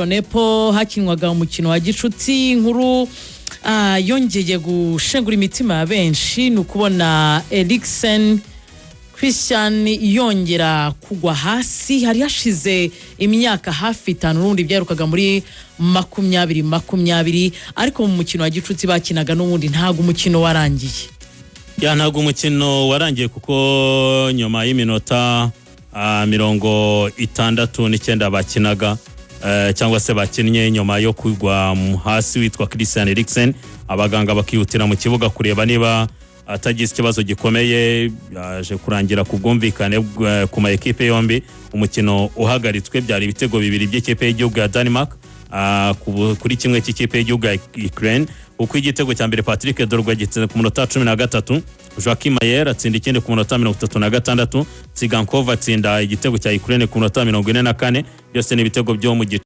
Nepo hakinwaga umukino wa gicuti nkuru yongeye gushengura imitima ya benshi nukubona Eriksen Christian yongera kugwa hasi hari hashize imyaka hafi 5 rundi byarukaga muri 2020 ariko mu mukino wa gicuti bakinaga n'ubundi ntago umukino warangiye ntago umukino warangiye kuko nyuma y'iminota 69 bakinaga cyangwa se bakinnye nyuma yo kugwa hasi witwa Christian Eriksen abaganga bakihutira mu kibuga kureba niba atagize ikibazo gikomeye yaje kurangira kubwumvikane ku ma equipe yombi umukino uhagaritswe byari ibitego bibiri by'ikipe y'igihugu ya Denmark kuri kimwe cy'ikipe y'igihugu ya Ukraine uko igitego cya mbere Patrick Dorgwe gitsinze ku munota 13 Joachim Mayer atsinda ikindi ku munota 36 Tsigankov atsinda igitego cya Ukraine ku munota 44 byose ni ibitego byo mu